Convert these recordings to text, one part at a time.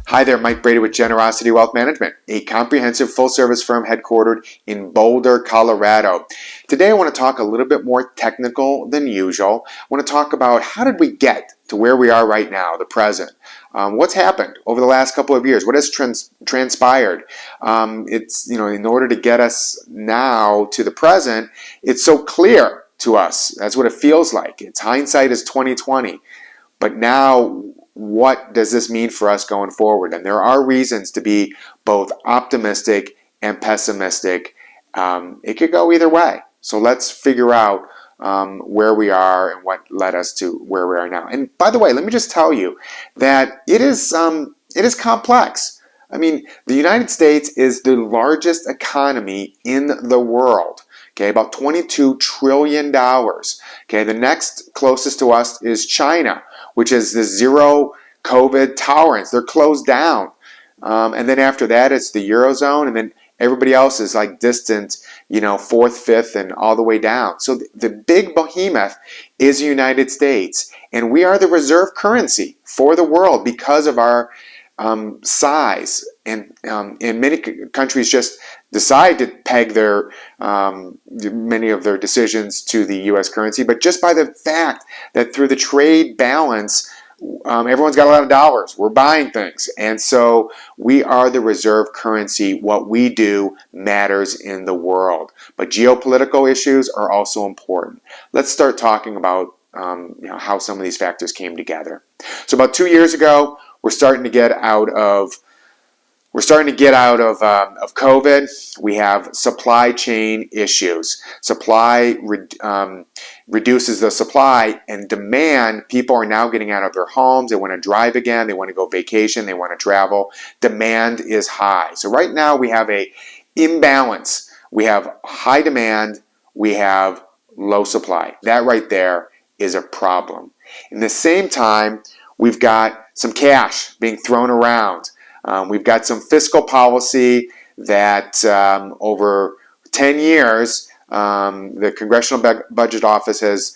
Hi there, Mike Brady with Generosity Wealth Management, a comprehensive full-service firm headquartered in Boulder, Colorado. Today I want to talk a little bit more technical than usual. I want to talk about how did we get to where we are right now, the present. What's happened over the last couple of years? What has transpired? In order to get us now to the present, it's so clear to us. That's what it feels like. It's hindsight is 2020. But now, what does this mean for us going forward? And there are reasons to be both optimistic and pessimistic. It could go either way. So let's figure out where we are and what led us to where we are now. And by the way, let me just tell you that it is complex. I mean, the United States is the largest economy in the world. Okay, about $22 trillion. Okay, the next closest to us is China, which is the zero COVID tolerance. They're closed down. And then after that, it's the Eurozone, and then everybody else is like distant, fourth, fifth, and all the way down. So the big behemoth is the United States, and we are the reserve currency for the world because of our size. And many countries just decide to peg their many of their decisions to the U.S. currency, but just by the fact that through the trade balance, everyone's got a lot of dollars. We're buying things, and so we are the reserve currency. What we do matters in the world, but geopolitical issues are also important. Let's start talking about how some of these factors came together. So about 2 years ago, we're starting to get out of COVID. We have supply chain issues. Supply reduces the supply, and demand. People are now getting out of their homes. They want to drive again. They want to go vacation. They want to travel. Demand is high. So right now we have a imbalance. We have high demand. We have low supply. That right there is a problem. In the same time, we've got some cash being thrown around. We've got some fiscal policy that over 10 years, the Congressional Budget Office has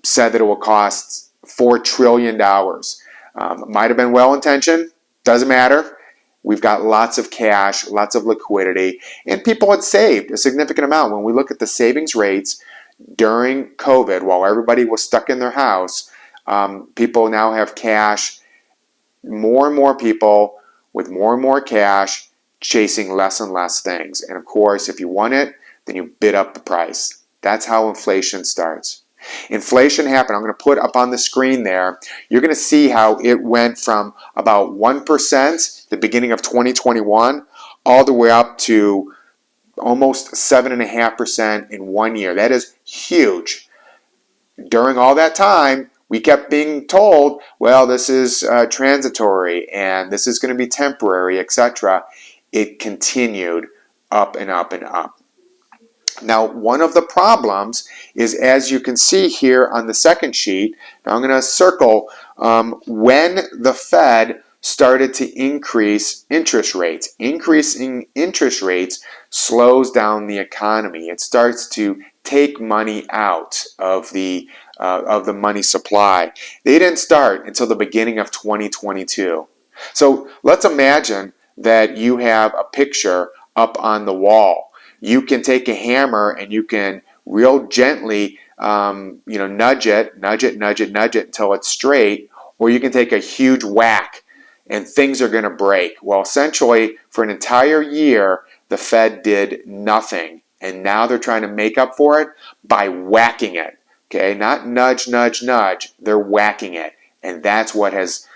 said that it will cost $4 trillion. Might have been well-intentioned, doesn't matter. We've got lots of cash, lots of liquidity, and people had saved a significant amount. When we look at the savings rates during COVID, while everybody was stuck in their house, people now have cash. More and more people with more and more cash chasing less and less things. And of course, if you want it, then you bid up the price. That's how inflation starts. Inflation happened. I'm going to put up on the screen there. You're going to see how it went from about 1% the beginning of 2021 all the way up to almost 7.5% in 1 year. That is huge. During all that time, we kept being told, well, this is transitory and this is going to be temporary, etc. It continued up and up and up. Now, one of the problems is, as you can see here on the second sheet, now I'm going to circle when the Fed started to increase interest rates. Increasing interest rates slows down the economy. It starts to take money out of the money supply. They didn't start until the beginning of 2022. So let's imagine that you have a picture up on the wall. You can take a hammer and you can real gently nudge it until it's straight, or you can take a huge whack and things are going to break. Well, essentially, for an entire year, the Fed did nothing. And now they're trying to make up for it by whacking it. Okay, not nudge, nudge, nudge. They're whacking it. And that's what has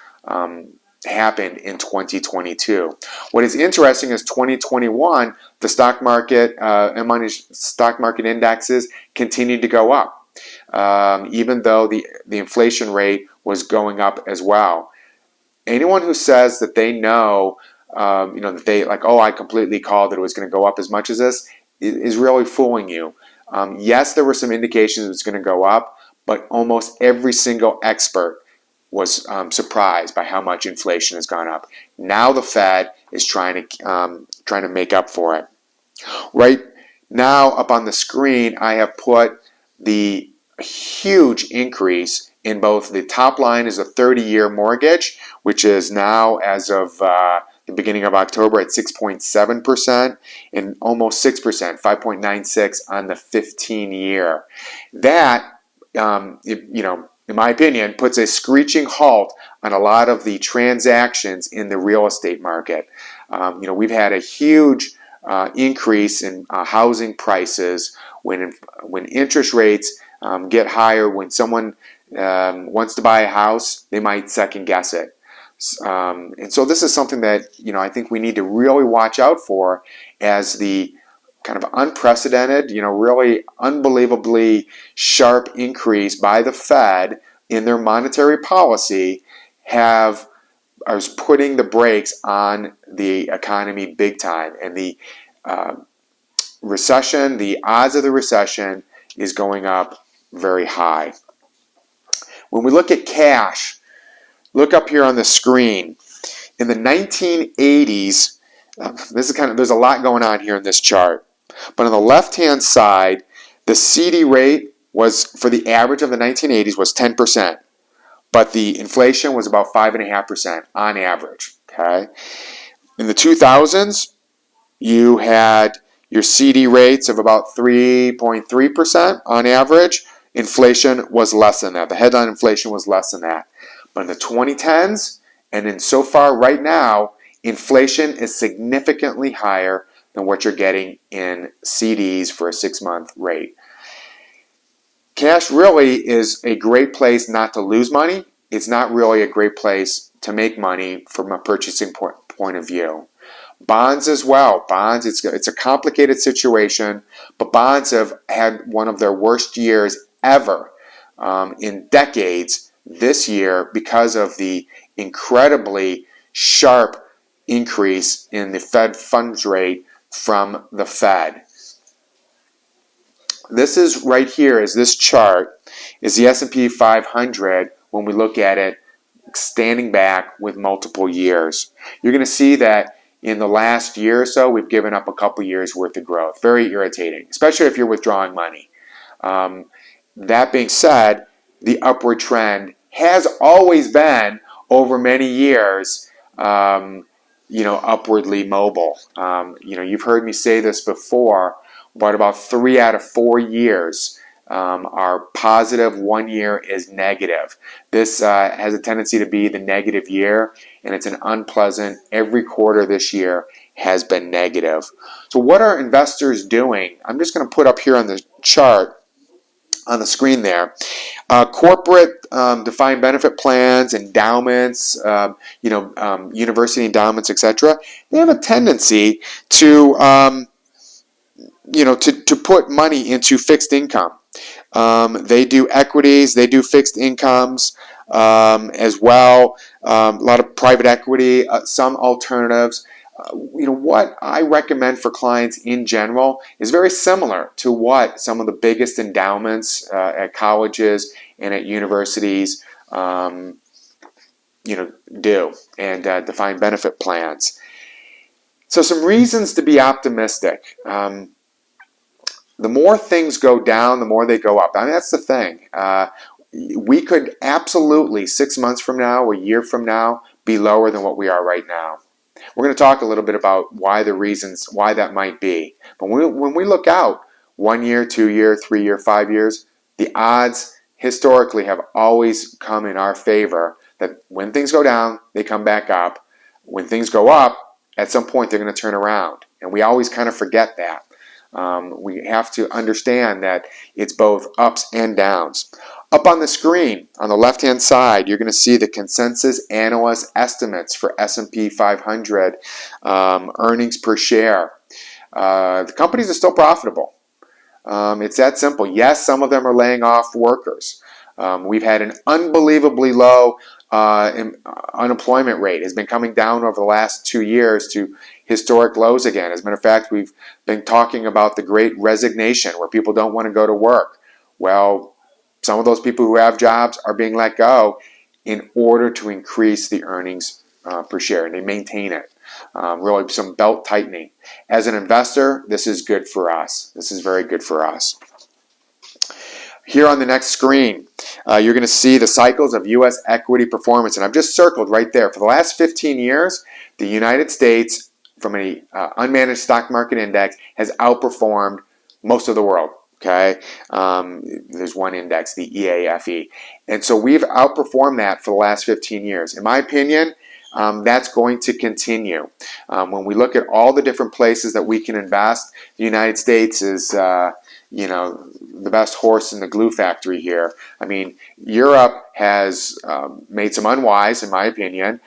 happened in 2022. What is interesting is 2021, the stock market and money stock market indexes continued to go up, even though the inflation rate was going up as well. Anyone who says that they know, that they like, oh, I completely called that it was going to go up as much as this, is really fooling you. Yes, there were some indications it was going to go up, but almost every single expert was surprised by how much inflation has gone up. Now the Fed is trying to make up for it. Right now, up on the screen, I have put the huge increase in both the top line is a 30-year mortgage, which is now, as of the beginning of October, at 6.7%, and almost 6%, 5.96 on the 15-year. That, in my opinion, puts a screeching halt on a lot of the transactions in the real estate market. We've had a huge increase in housing prices when interest rates get higher. When someone wants to buy a house, they might second guess it. And so this is something that I think we need to really watch out for, as the kind of unprecedented, really unbelievably sharp increase by the Fed in their monetary policy is putting the brakes on the economy big time. And the recession, the odds of the recession is going up very high. When we look at cash, look up here on the screen. In the 1980s, there's a lot going on here in this chart. But on the left-hand side, the CD rate was, for the average of the 1980s, was 10%. But the inflation was about 5.5% on average. Okay. In the 2000s, you had your CD rates of about 3.3% on average. Inflation was less than that. The headline inflation was less than that. But in the 2010s, and in so far right now, inflation is significantly higher than what you're getting in CDs for a 6-month rate. Cash really is a great place not to lose money. It's not really a great place to make money from a purchasing point of view. Bonds as well. Bonds, it's a complicated situation, but bonds have had one of their worst years ever in decades this year because of the incredibly sharp increase in the Fed funds rate from the Fed. This is right here, is this chart, is the S&P 500 when we look at it standing back with multiple years. You're going to see that in the last year or so, we've given up a couple years worth of growth. Very irritating, especially if you're withdrawing money. That being said, the upward trend has always been, over many years, upwardly mobile. You've heard me say this before, but about 3 out of 4 years are positive, 1 year is negative. This has a tendency to be the negative year, and it's an unpleasant, every quarter this year has been negative. So what are investors doing? I'm just going to put up here on the chart, on the screen there, corporate defined benefit plans, endowments, university endowments, etc. They have a tendency to put money into fixed income. They do equities, they do fixed incomes as well. A lot of private equity, some alternatives. What I recommend for clients in general is very similar to what some of the biggest endowments at colleges and at universities do, and defined benefit plans. So some reasons to be optimistic. The more things go down, the more they go up. I mean, that's the thing. We could absolutely, 6 months from now, a year from now, be lower than what we are right now. We're going to talk a little bit about why that might be. But when we look out 1 year, 2 year, 3 year, 5 years, the odds historically have always come in our favor that when things go down, they come back up. When things go up, at some point they're going to turn around. And we always kind of forget that. We have to understand that it's both ups and downs. Up on the screen, on the left-hand side, you're going to see the consensus analyst estimates for S&P 500 earnings per share. The companies are still profitable. It's that simple. Yes, some of them are laying off workers. We've had an unbelievably low unemployment rate. Has been coming down over the last 2 years to historic lows again. As a matter of fact, we've been talking about the great resignation, where people don't want to go to work. Well, some of those people who have jobs are being let go in order to increase the earnings per share, and they maintain it. Really some belt tightening. As an investor, this is good for us. This is very good for us. Here on the next screen, you're going to see the cycles of U.S. equity performance. And I've just circled right there. For the last 15 years, the United States, from an unmanaged stock market index, has outperformed most of the world. Okay, there's one index, the EAFE. And so we've outperformed that for the last 15 years. In my opinion, that's going to continue. When we look at all the different places that we can invest, the United States is, the best horse in the glue factory here. I mean, Europe has made some unwise, in my opinion,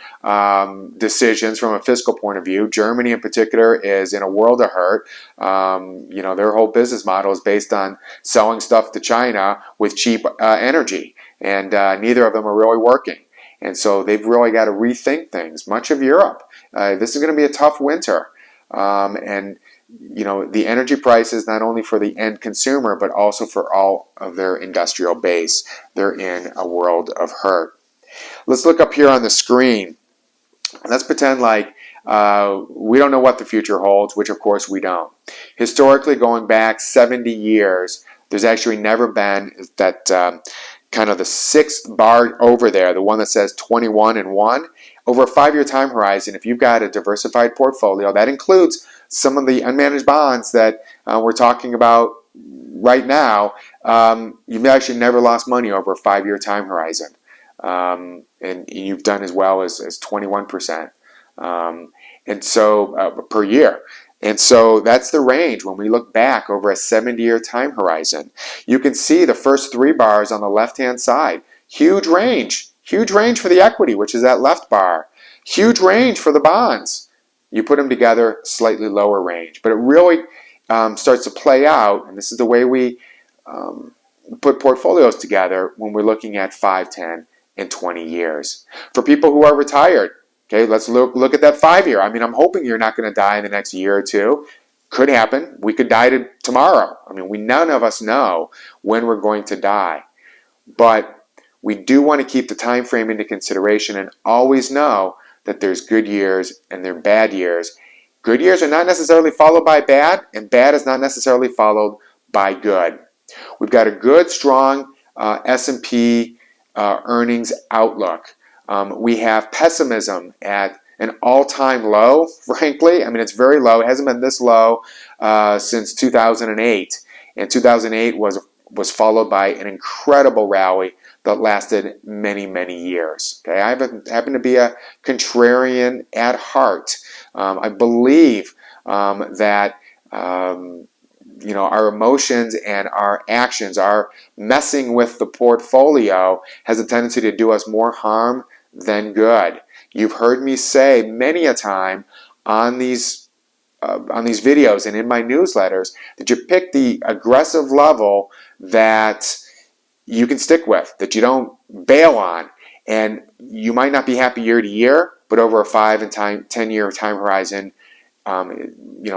decisions from a fiscal point of view. Germany in particular is in a world of hurt. Their whole business model is based on selling stuff to China with cheap energy, and neither of them are really working. And so they've really got to rethink things. Much of Europe, this is going to be a tough winter. The energy prices, not only for the end consumer, but also for all of their industrial base. They're in a world of hurt. Let's look up here on the screen. Let's pretend like we don't know what the future holds, which of course we don't. Historically, going back 70 years, there's actually never been that kind of the sixth bar over there, the one that says 21 and 1. Over a 5-year time horizon, if you've got a diversified portfolio, that includes some of the unmanaged bonds that we're talking about right now, you've actually never lost money over a 5-year time horizon. And you've done as well as 21%. And so per year. And so that's the range when we look back over a 70-year time horizon. You can see the first 3 bars on the left-hand side. Huge range for the equity, which is that left bar. Huge range for the bonds. You put them together, slightly lower range. But it really starts to play out, and this is the way we put portfolios together when we're looking at 5, 10, and 20 years. For people who are retired, okay, let's look at that 5-year. I mean, I'm hoping you're not going to die in the next year or two. Could happen. We could die tomorrow. I mean, none of us know when we're going to die. But we do want to keep the time frame into consideration and always know that there's good years and there are bad years. Good years are not necessarily followed by bad, and bad is not necessarily followed by good. We've got a good, strong S&P earnings outlook. We have pessimism at an all-time low, frankly. I mean, it's very low. It hasn't been this low since 2008. And 2008 was followed by an incredible rally that lasted many, many years. Okay, I happen to be a contrarian at heart. I believe that our emotions and our actions, our messing with the portfolio, has a tendency to do us more harm than good. You've heard me say many a time on these videos and in my newsletters that you pick the aggressive level that you can stick with, that you don't bail on. And you might not be happy year to year, but over a 5 and 10-year time horizon,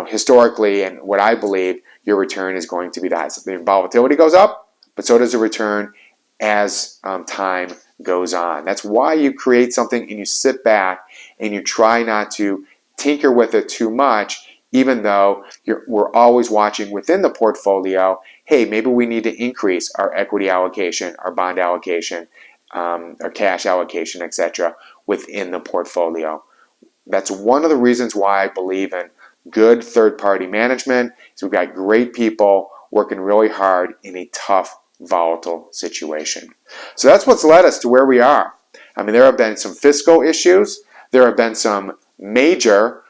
historically, and what I believe, your return is going to be the highest. The volatility goes up, but so does the return as time goes on. That's why you create something and you sit back and you try not to tinker with it too much, even though we're always watching within the portfolio, hey, maybe we need to increase our equity allocation, our bond allocation, our cash allocation, etc. within the portfolio. That's one of the reasons why I believe in good third-party management. So we've got great people working really hard in a tough, volatile situation. So that's what's led us to where we are. I mean, there have been some fiscal issues. There have been some major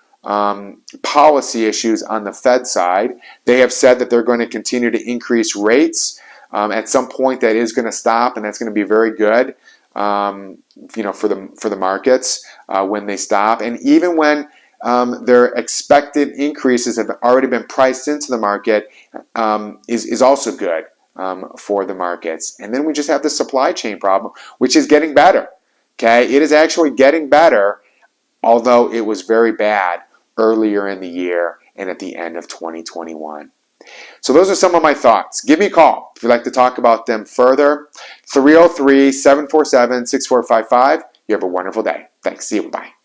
policy issues on the Fed side. They have said that they're going to continue to increase rates. At some point, that is going to stop, and that's going to be very good, for the markets when they stop. And even when their expected increases have already been priced into the market, is also good for the markets. And then we just have the supply chain problem, which is getting better. Okay, it is actually getting better, although it was very bad earlier in the year and at the end of 2021. So those are some of my thoughts. Give me a call if you'd like to talk about them further. 303-747-6455. You have a wonderful day. Thanks. See you. Bye.